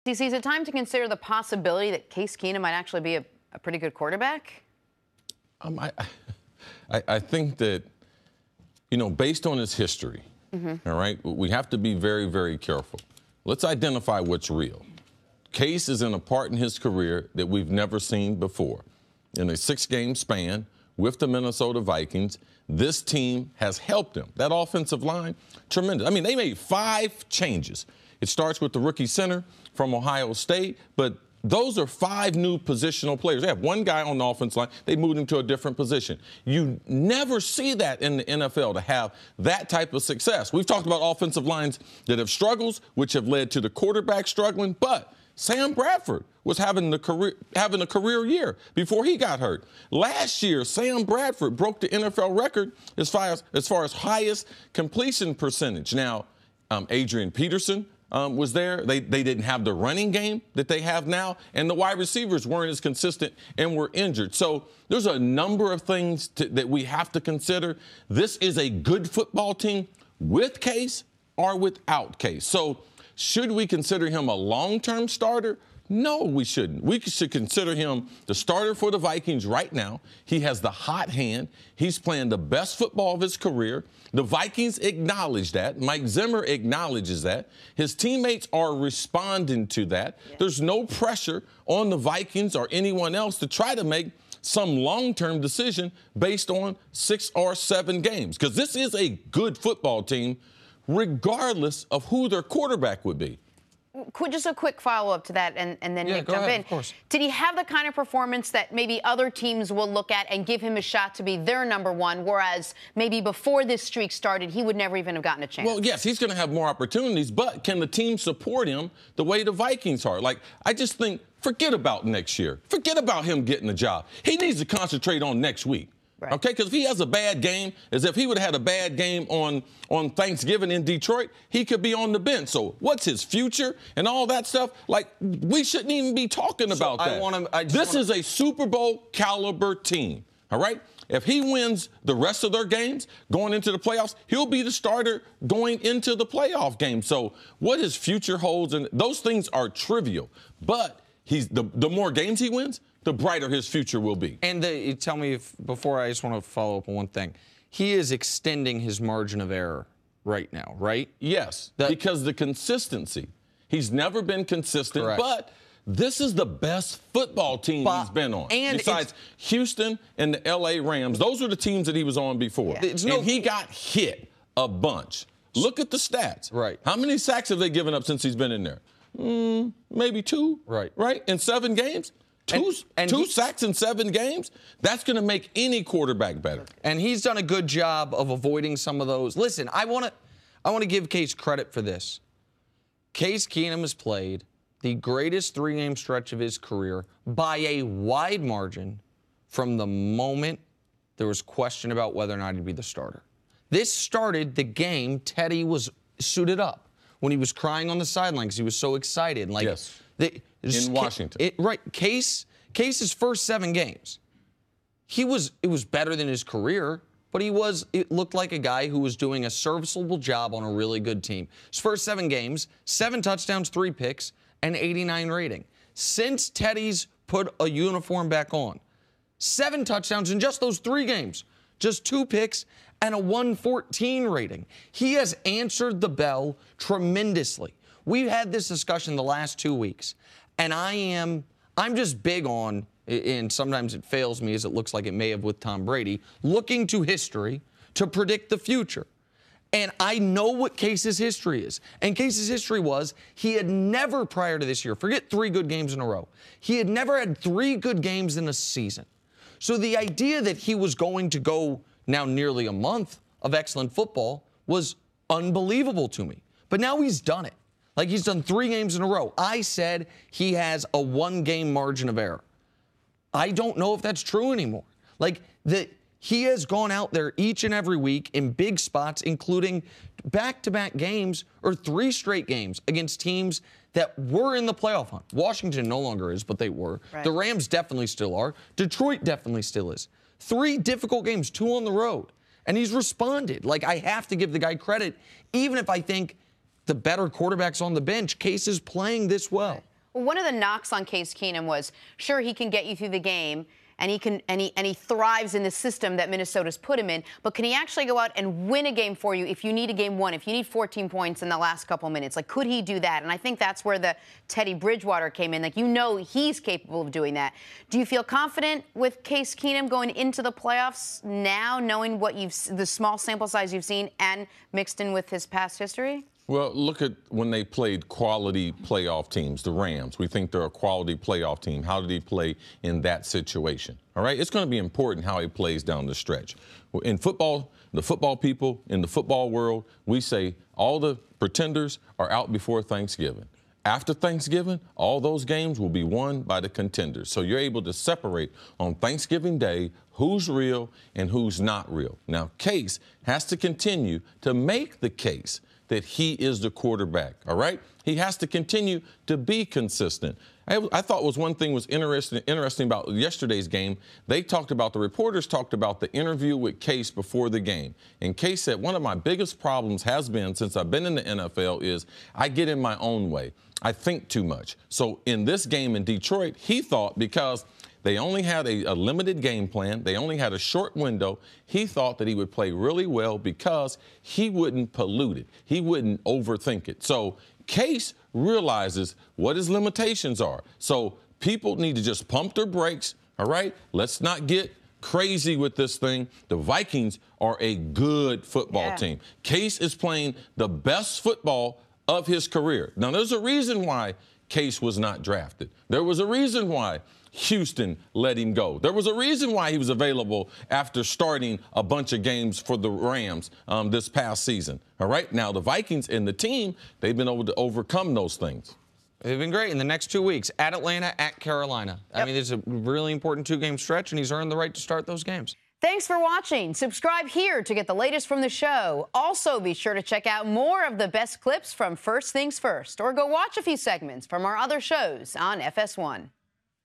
DC, is it time to consider the possibility that Case Keenum might actually be a pretty good quarterback? I think that, based on his history, all right, we have to be very, very careful. Let's identify what's real. Case is in a part in his career that we've never seen before. In a 6-game span with the Minnesota Vikings, this team has helped him. That offensive line, tremendous. I mean, they made 5 changes. It starts with the rookie center from Ohio State, but those are 5 new positional players. They have one guy on the offense line. They moved him to a different position. You never see that in the NFL, to have that type of success. We've talked about offensive lines that have struggles, which have led to the quarterback struggling, but Sam Bradford was having a career year before he got hurt. Last year, Sam Bradford broke the NFL record as far as highest completion percentage. Now, Adrian Peterson was there. They didn't have the running game that they have now, and the wide receivers weren't as consistent and were injured. So there's a number of things that we have to consider. This is a good football team with Case or without Case. So should we consider him a long-term starter? No, we shouldn't. We should consider him the starter for the Vikings right now. He has the hot hand. He's playing the best football of his career. The Vikings acknowledge that. Mike Zimmer acknowledges that. His teammates are responding to that. Yeah. There's no pressure on the Vikings or anyone else to try to make some long-term decision based on 6 or 7 games, because this is a good football team regardless of who their quarterback would be. Just a quick follow-up to that, and then Nick, jump in. Of course. Did he have the kind of performance that maybe other teams will look at and give him a shot to be their number one, whereas maybe before this streak started, he would never even have gotten a chance? Well, yes, he's going to have more opportunities, but can the team support him the way the Vikings are? Like, I just think, forget about next year. Forget about him getting a job. He needs to concentrate on next week. Right. Okay, because if he has a bad game, as if he would have had a bad game on Thanksgiving in Detroit, he could be on the bench. So what's his future and all that stuff? Like, we shouldn't even be talking about that. This is a Super Bowl caliber team, all right? If he wins the rest of their games going into the playoffs, he'll be the starter going into the playoff game. So what his future holds, and those things are trivial. But the more games he wins, the brighter his future will be. And tell me, before I just want to follow up on one thing. He is extending his margin of error right now, right? Yes, because the consistency. He's never been consistent, correct. But this is the best football team he's been on. And besides Houston and the L.A. Rams, those were the teams that he was on before. Yeah. And he got hit a bunch. Look at the stats. Right. How many sacks have they given up since he's been in there? Maybe 2. Right. Right? In 7 games? Two sacks in 7 games? That's going to make any quarterback better. And he's done a good job of avoiding some of those. Listen, I want to give Case credit for this. Case Keenum has played the greatest 3-game stretch of his career by a wide margin from the moment there was question about whether or not he'd be the starter. This started the game Teddy was suited up, when he was crying on the sideline because he was so excited. Like, yes. In Washington. Right. Case's first 7 games, it was better than his career, but it looked like a guy who was doing a serviceable job on a really good team. His first 7 games, 7 touchdowns, 3 picks, and 89 rating. Since Teddy's put a uniform back on, 7 touchdowns in just those 3 games, just 2 picks, and a 114 rating. He has answered the bell tremendously. We've had this discussion the last 2 weeks, and I'm just big on, and sometimes it fails me as it looks like it may have with Tom Brady, looking to history to predict the future. And I know what Case's history is. And Case's history was he had never, prior to this year, forget 3 good games in a row, he had never had 3 good games in a season. So the idea that he was going to go now nearly a month of excellent football was unbelievable to me. But now he's done it. Like, he's done 3 games in a row. I said he has a 1-game margin of error. I don't know if that's true anymore. Like, he has gone out there each and every week in big spots, including back-to-back games or 3 straight games against teams that were in the playoff hunt. Washington no longer is, but they were. Right. The Rams definitely still are. Detroit definitely still is. 3 difficult games, 2 on the road. And he's responded. Like, I have to give the guy credit, even if I think the better quarterback's on the bench. Case is playing this well. One of the knocks on Case Keenum was, sure, he can get you through the game, and he thrives in the system that Minnesota's put him in. But can he actually go out and win a game for you if you need a game won, if you need 14 points in the last couple minutes? Like, could he do that? And I think that's where the Teddy Bridgewater came in. Like, you know, he's capable of doing that. Do you feel confident with Case Keenum going into the playoffs now, knowing what the small sample size you've seen and mixed in with his past history? Well, look at when they played quality playoff teams, the Rams. We think they're a quality playoff team. How did he play in that situation? All right, it's going to be important how he plays down the stretch. In football, the football people in the football world, we say all the pretenders are out before Thanksgiving. After Thanksgiving, all those games will be won by the contenders. So you're able to separate on Thanksgiving Day who's real and who's not real. Now, Case has to continue to make the case that he is the quarterback, all right? He has to continue to be consistent. I thought was one thing was interesting about yesterday's game. The reporters talked about the interview with Case before the game. And Case said, one of my biggest problems has been since I've been in the NFL is I get in my own way. I think too much. So in this game in Detroit, he thought because they only had a limited game plan. They only had a short window. He thought that he would play really well because he wouldn't pollute it. He wouldn't overthink it. So Case realizes what his limitations are. So people need to just pump their brakes, all right? Let's not get crazy with this thing. The Vikings are a good football team. Case is playing the best football of his career. Now, there's a reason why Case was not drafted. There was a reason why Houston let him go. There was a reason why he was available after starting a bunch of games for the Rams this past season. All right, now the Vikings and the team, they've been able to overcome those things. They've been great in the next 2 weeks. At Atlanta, at Carolina. I mean, it's a really important two-game stretch, and he's earned the right to start those games. Thanks for watching. Subscribe here to get the latest from the show. Also, be sure to check out more of the best clips from First Things First, or go watch a few segments from our other shows on FS1.